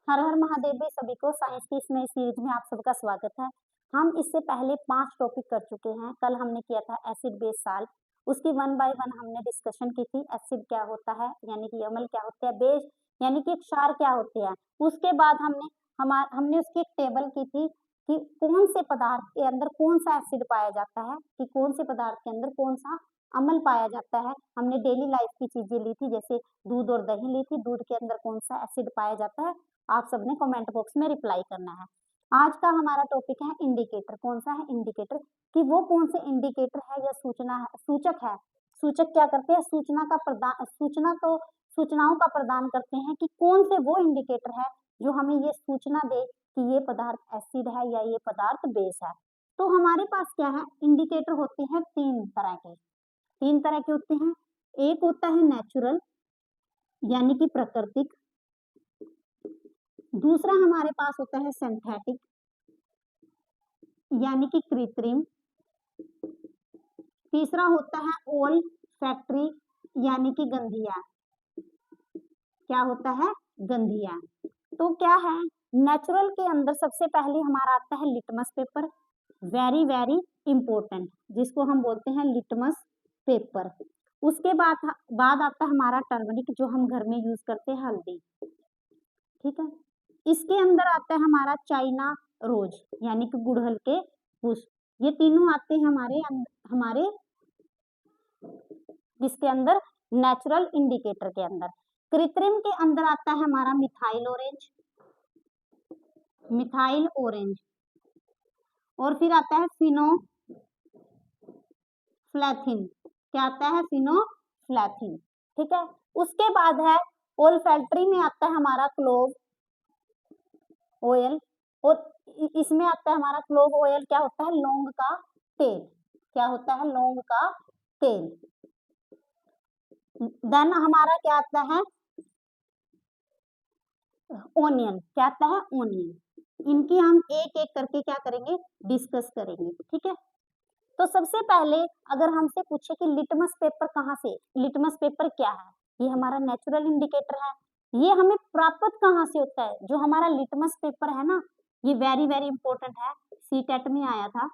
हर हर महादेव भी सभी को। साइंस की इस नई सीरीज में आप सबका स्वागत है। हम इससे पहले 5 टॉपिक कर चुके हैं। कल हमने किया था एसिड बेस साल्ट, उसकी 1 बाय 1 हमने डिस्कशन की थी। एसिड क्या होता है यानी कि अम्ल क्या होता है, बेस यानी कि क्षार क्या होते हैं। उसके बाद हमने उसकी एक टेबल की थी कि कौन से पदार्थ के अंदर कौन सा एसिड पाया जाता है, कि कौन से पदार्थ के अंदर कौन सा अम्ल पाया जाता है। हमने डेली लाइफ की चीजें ली थी, जैसे दूध और दही ली थी। दूध के अंदर कौन सा एसिड पाया जाता है, आप सबने कमेंट बॉक्स में रिप्लाई करना है। आज का हमारा टॉपिक है इंडिकेटर। कौन सा है इंडिकेटर, कि वो कौन से इंडिकेटर है या सूचना है, सूचक है। सूचक क्या करते हैं, सूचनाओं का प्रदान करते हैं कि कौन से वो इंडिकेटर है जो हमें ये सूचना दे कि ये पदार्थ एसिड है या ये पदार्थ बेस है। तो हमारे पास क्या है, इंडिकेटर होते हैं 3 तरह के होते हैं। एक होता है नेचुरल यानी कि प्राकृतिक, दूसरा हमारे पास होता है सिंथेटिक यानी कि कृत्रिम, तीसरा होता है ओल फैक्ट्री यानी कि गंधिया। क्या होता है, गंधिया। तो क्या है, नेचुरल के अंदर सबसे पहले हमारा आता है litmus paper, very very important, जिसको हम बोलते हैं लिटमस पेपर। उसके बाद आता है हमारा टर्मरिक, जो हम घर में यूज करते हैं, हल्दी। ठीक है, इसके अंदर आता है हमारा चाइना रोज यानी कि गुड़हल के पुष्प। ये तीनों आते हैं हमारे इसके अंदर नेचुरल इंडिकेटर के अंदर। कृत्रिम के अंदर आता है हमारा मिथाइल ऑरेंज, और फिर आता है फिनोफ्लैथिन। क्या आता है, फिनोफ्लैथिन। ठीक है, उसके बाद है ओल्फैक्ट्री में आता है हमारा क्लोव ऑयल, और इसमें आता है हमारा क्लोव ऑयल। क्या होता है, लौंग का तेल। क्या होता है, लौंग का तेल। देन हमारा क्या आता है, ओनियन। क्या आता है, ओनियन। इनकी हम एक एक करके क्या करेंगे, डिस्कस करेंगे। ठीक है, तो सबसे पहले अगर हमसे पूछे कि लिटमस पेपर कहाँ से, लिटमस पेपर क्या है, ये हमारा नेचुरल इंडिकेटर है। ये हमें प्राप्त कहाँ से होता है, जो हमारा लिटमस पेपर है ना, ये वेरी वेरी इंपॉर्टेंट है, सीटेट में आया था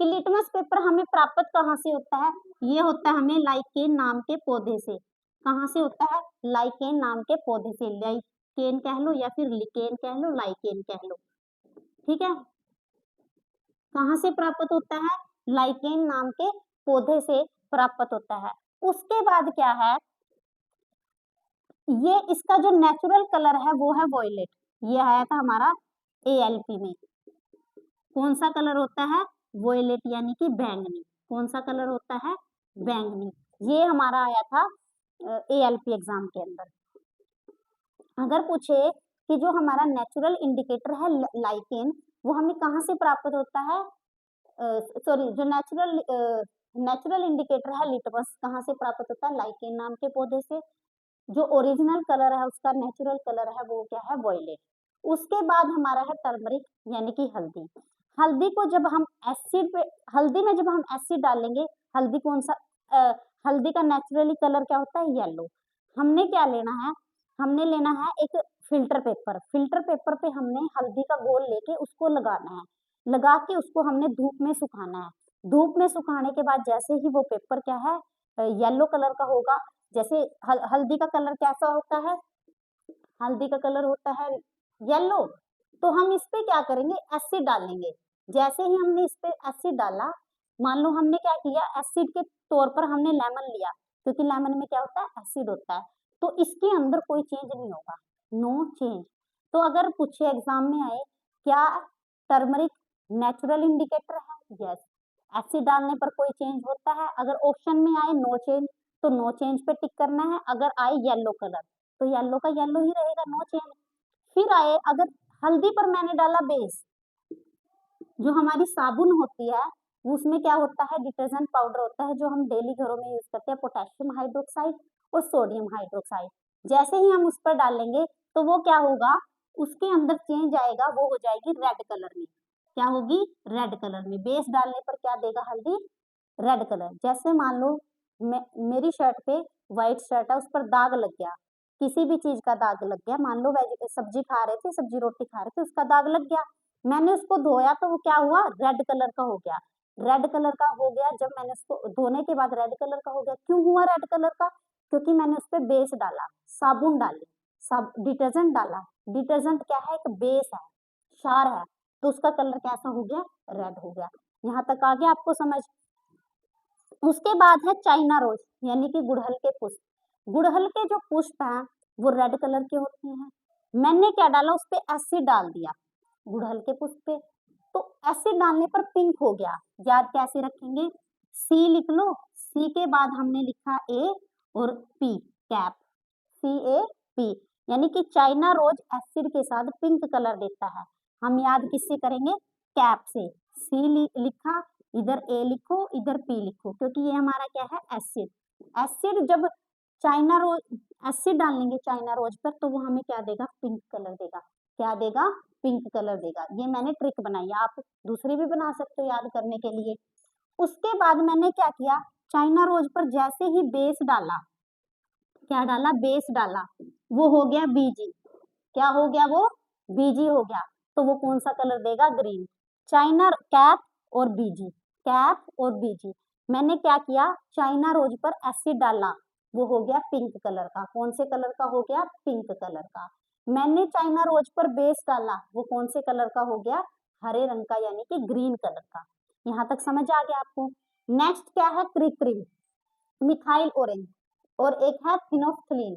कि लिटमस पेपर हमें प्राप्त कहाँ से होता है। ये होता है हमें लाइकेन नाम के पौधे से। कहाँ से होता है, लाइकेन नाम के पौधे से। लाइकेन कह लो या फिर लिकेन कह लो, लाइकेन कह लो। ठीक है, कहाँ से प्राप्त होता है, लाइकेन नाम के पौधे से प्राप्त होता है। उसके बाद क्या है, ये इसका जो नेचुरल कलर है वो है वॉयलेट। ये आया था हमारा ALP में। कौन सा कलर होता है, वॉयलेट यानी कि बैंगनी। कौन सा कलर होता है, बैंगनी। ये हमारा आया था ALP एग्जाम के अंदर। अगर पूछे कि जो हमारा नेचुरल इंडिकेटर है लाइकेन, वो हमें कहाँ से प्राप्त होता है, सॉरी, जो नेचुरल इंडिकेटर है लिटमस, कहाँ से प्राप्त होता है, लाइकेन नाम के पौधे से। जो ओरिजिनल कलर है, उसका नेचुरल कलर है, वो क्या है, वॉयलेट। उसके बाद हमारा है टर्मरिक यानी कि हल्दी। हल्दी को जब हम एसिड पे, हल्दी में जब हम एसिड डालेंगे, हल्दी कौन सा, हल्दी का नेचुरली कलर क्या होता है, येलो। हमने क्या लेना है, हमने लेना है एक फिल्टर पेपर। फिल्टर पेपर पे हमने हल्दी का घोल लेके उसको लगाना है, लगा के उसको हमने धूप में सुखाना है। धूप में सुखाने के बाद जैसे ही वो पेपर क्या है, येलो कलर का होगा। जैसे हल्दी का कलर कैसा होता है, हल्दी का कलर होता है येलो। तो हम इस पे क्या करेंगे, एसिड डालेंगे। जैसे ही हमने इस पे एसिड डाला, मान लो हमने क्या किया, एसिड के तौर पर हमने लेमन लिया, क्योंकि लेमन में क्या होता है, एसिड होता है। तो इसके अंदर कोई चेंज नहीं होगा, नो चेंज। तो अगर पूछे एग्जाम में आए, क्या टर्मरिक नेचुरल इंडिकेटर है, यस। एसिड डालने पर कोई चेंज होता है, अगर ऑप्शन में आए नो चेंज, तो नो चेंज पे टिक करना है। अगर आए येलो कलर, तो येलो का येलो ही रहेगा, नो चेंज। फिर आए, अगर हल्दी पर मैंने डाला बेस, जो हमारी साबुन होती है, उसमें क्या होता है, डिटर्जेंट पाउडर होता है, जो हम डेली घरों में यूज करते हैं, पोटेशियम हाइड्रोक्साइड और सोडियम हाइड्रोक्साइड। जैसे ही हम उस पर डालेंगे, तो वो क्या होगा, उसके अंदर चेंज आएगा, वो हो जाएगी रेड कलर में। क्या होगी, रेड कलर में। बेस डालने पर क्या देगा हल्दी, रेड कलर। जैसे मान लो मेरी शर्ट पे, व्हाइट शर्ट है, उस पर दाग लग गया, किसी भी चीज का दाग लग गया, मान लो सब्जी खा रहे थे, सब्जी रोटी खा रहे थे, उसका दाग लग गया, मैंने उसको धोया तो वो क्या हुआ, रेड कलर का हो गया। रेड कलर का हो गया, जब मैंने उसको धोने के बाद रेड कलर का हो गया। क्यों हुआ रेड कलर का? क्योंकि मैंने उस पर बेस डाला, साबुन डाली, सब डिटर्जेंट डाला। डिटर्जेंट क्या है, एक बेस है, क्षार है, तो उसका कलर कैसा हो गया, रेड हो गया। यहाँ तक आ गया आपको समझ। उसके बाद है चाइना रोज, यानी कि गुड़हल के पुष्प। गुड़हल के जो पुष्प हैं वो रेड कलर के होते हैं। मैंने क्या डाला, उस पे एसिड डाल दिया गुड़हल के पुष्प पे, तो एसिड डालने पर पिंक हो गया। याद कैसे रखेंगे, सी लिख लो, सी के बाद हमने लिखा ए और P, cap, C A P, यानी कि चाइना रोज एसिड के साथ पिंक कलर देता है। हम याद किससे करेंगे, कैप से। सी लिखा, इधर ए लिखो, इधर पी लिखो, क्योंकि ये हमारा क्या है, एसिड। एसिड जब चाइना रोज एसिड डालेंगे चाइना रोज पर, तो वो हमें क्या देगा, पिंक कलर देगा। क्या देगा, पिंक कलर देगा। ये मैंने ट्रिक बनाई, आप दूसरी भी बना सकते हो याद करने के लिए। उसके बाद मैंने क्या किया, चाइना रोज पर जैसे ही बेस डाला, क्या डाला, बेस डाला, वो हो गया बीजी। क्या हो गया, वो बीजी हो गया। तो वो कौन सा कलर देगा, ग्रीन। चाइना कैप और बीजी, कैप और बीजी। मैंने क्या किया, चाइना रोज पर एसिड डाला, वो हो गया पिंक कलर का। कौन से कलर का हो गया, पिंक कलर का। मैंने चाइना रोज पर बेस डाला, वो कौन से कलर का हो गया, हरे रंग का, यानी कि ग्रीन कलर का। यहाँ तक समझ आ गया आपको। नेक्स्ट क्या है, कृत्रिम, मिथाइल ऑरेंज, और एक है फिनोफ्थलीन।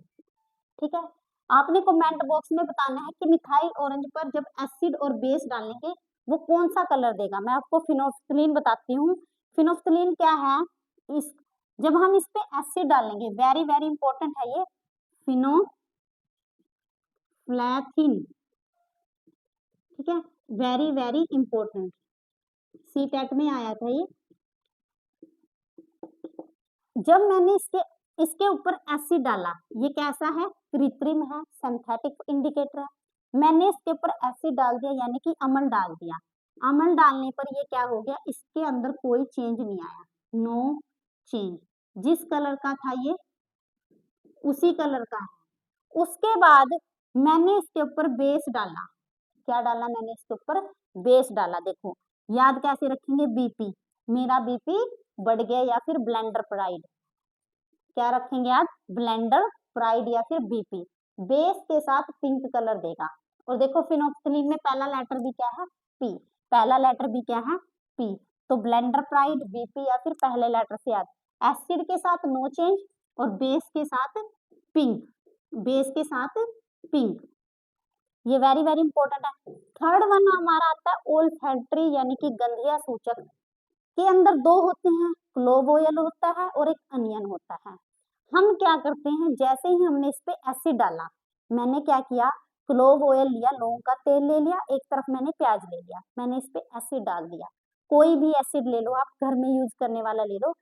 ठीक है, आपने कमेंट बॉक्स में बताना है कि मिथाइल ऑरेंज पर जब एसिड और बेस डालेंगे वो कौन सा कलर देगा। मैं आपको फिनोफ्थलीन बताती हूँ। फिनोफ्थलीन क्या है, इस जब हम इस पे एसिड डालेंगे, वेरी वेरी इंपॉर्टेंट है ये, फिनोफ्लैथिन, ठीक है, वेरी वेरी इंपॉर्टेंट, सीटेट में आया था ये। जब मैंने इसके ऊपर एसिड डाला, ये कैसा है, कृत्रिम है, सिंथेटिक इंडिकेटर है। मैंने इसके ऊपर एसिड डाल दिया, यानी कि अम्ल डाल दिया। अम्ल डालने पर ये क्या हो गया, इसके अंदर कोई चेंज नहीं आया, नो चेंज। जिस कलर का था ये उसी कलर का है। उसके बाद मैंने इसके ऊपर बेस डाला। क्या डाला, मैंने इसके ऊपर बेस डाला। देखो याद कैसे रखेंगे, बीपी, मेरा बीपी बढ़ गया, या फिर ब्लेंडर प्राइड, क्या रखेंगे आप, ब्लेंडर प्राइड या फिर बीपी। बेस के साथ पिंक कलर देगा। और देखो फिनोफ्थलीन में पहला लेटर भी क्या है, पी, पहला लेटर भी क्या है, पी। तो ब्लेंडर प्राइड, बीपी, या फिर पहले लेटर से याद। एसिड के साथ नो चेंज, और बेस के साथ पिंक, बेस के साथ पिंक, ये वेरी वेरी इंपॉर्टेंट है। थर्ड वन हमारा आता है ओल्फैक्टरी, यानी कि गंधिया सूचक। के अंदर दो होते हैं, क्लोव ऑयल होता है और एक अनियन होता है। हम क्या करते हैं, जैसे ही हमने इस पे एसिड डाला, मैंने क्या किया, क्लोव ऑयल लिया, लौंग का तेल ले लिया, एक तरफ मैंने प्याज ले लिया, मैंने इस पे एसिड डाल दिया। कोई भी एसिड ले लो आप, घर में यूज करने वाला ले लो,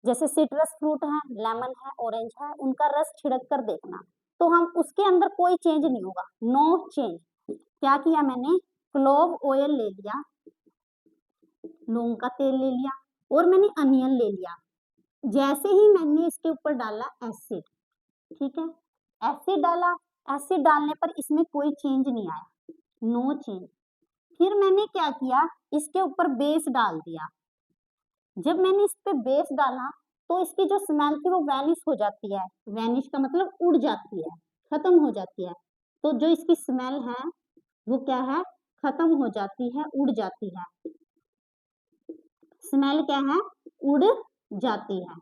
जैसे सिट्रस फ्रूट है, लेमन है, ऑरेंज है, उनका रस छिड़क कर देखना, तो हम उसके अंदर कोई चेंज नहीं होगा, नो चेंज। क्या किया मैंने, क्लोव ऑयल ले लिया, लौंग का तेल ले लिया, और मैंने अनियन ले लिया। जैसे ही मैंने इसके ऊपर डाला एसिड, ठीक है, एसिड डाला, एसिड डालने पर इसमें कोई चेंज नहीं आया, नो चेंज। फिर मैंने क्या किया, इसके ऊपर बेस डाल दिया। जब मैंने इस पे बेस डाला तो इसकी जो स्मेल थी वो वैनिश हो जाती है, वैनिश का मतलब उड़ जाती है, खत्म हो जाती है। तो जो इसकी स्मेल है वो क्या है, खत्म हो जाती है, उड़ जाती है। स्मेल क्या है, उड़ जाती है।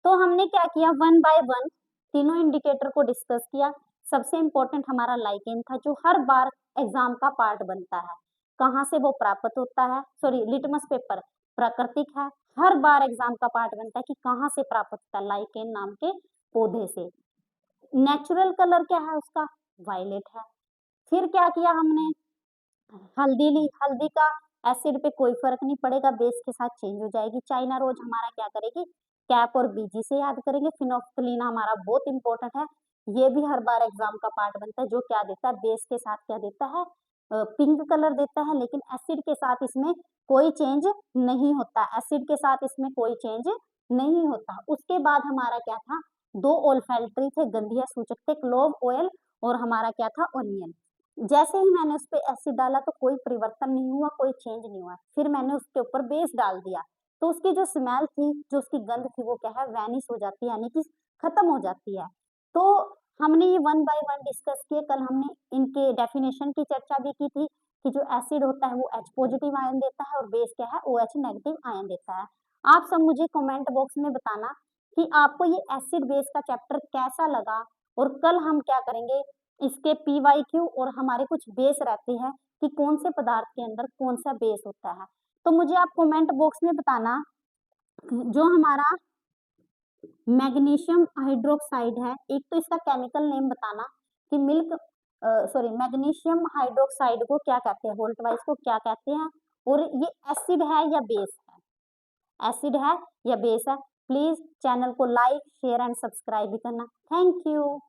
तो हमने क्या किया, वन बाय वन तीनों इंडिकेटर को डिस्कस किया। सबसे इंपॉर्टेंट हमारा लाइकेन था, जो हर बार एग्जाम का पार्ट बनता है। कहाँ से वो प्राप्त होता है, सॉरी लिटमस पेपर प्राकृतिक है, हर बार एग्जाम का पार्ट बनता है कि कहाँ से प्राप्त होता है, लाइकेन नाम के पौधे से। नेचुरल कलर क्या है उसका, वायलेट है। फिर क्या किया हमने, हल्दी ली, हल्दी का एसिड पे कोई फर्क नहीं पड़ेगा, बेस के साथ चेंज हो जाएगी। चाइना रोज हमारा क्या करेगी, कैप और बीजी से याद करेंगे। फिनोफ्थलीन हमारा बहुत इंपॉर्टेंट है, ये भी हर बार एग्जाम का पार्ट बनता है, जो क्या देता है, बेस के साथ क्या देता है, पिंक कलर देता है। लेकिन एसिड के साथ इसमें कोई चेंज नहीं होता, एसिड के साथ इसमें कोई चेंज नहीं होता। उसके बाद हमारा क्या था, दो ओल्फैक्टरी थे, गंधिया सूचक थे, क्लोव, ऑयल और हमारा क्या था, ओनियन। जैसे ही मैंने उस पे एसिड डाला तो कोई परिवर्तन नहीं हुआ, कोई चेंज नहीं हुआ। फिर मैंने उसके ऊपर बेस डाल दिया तो उसकी जो स्मेल थी, जो उसकी गंध थी, वो क्या है, वैनिश हो जाती है, यानी कि खत्म हो जाती है। तो हमने ये वन बाय वन डिस्कस किए। कल हमने इनके डेफिनेशन की चर्चा भी की थी कि जो एसिड होता है वो H पॉजिटिव आयन देता है और बेस क्या है, OH नेगेटिव आयन देता है। आप सब मुझे कमेंट बॉक्स में बताना कि आपको ये एसिड बेस का चैप्टर कैसा लगा, और कल हम क्या करेंगे, इसके PYQ और हमारे कुछ बेस रहते हैं कि कौन से पदार्थ के अंदर कौन सा बेस होता है। तो मुझे आप कमेंट बॉक्स में बताना जो हमारा मैग्नीशियम हाइड्रोक्साइड है, एक तो इसका केमिकल नेम बताना कि मैग्नीशियम हाइड्रोक्साइड को क्या कहते हैं, वोल्ट वाइज को क्या कहते हैं, और ये एसिड है या बेस है, एसिड है या बेस है। प्लीज चैनल को लाइक, शेयर एंड सब्सक्राइब भी करना। Thank you.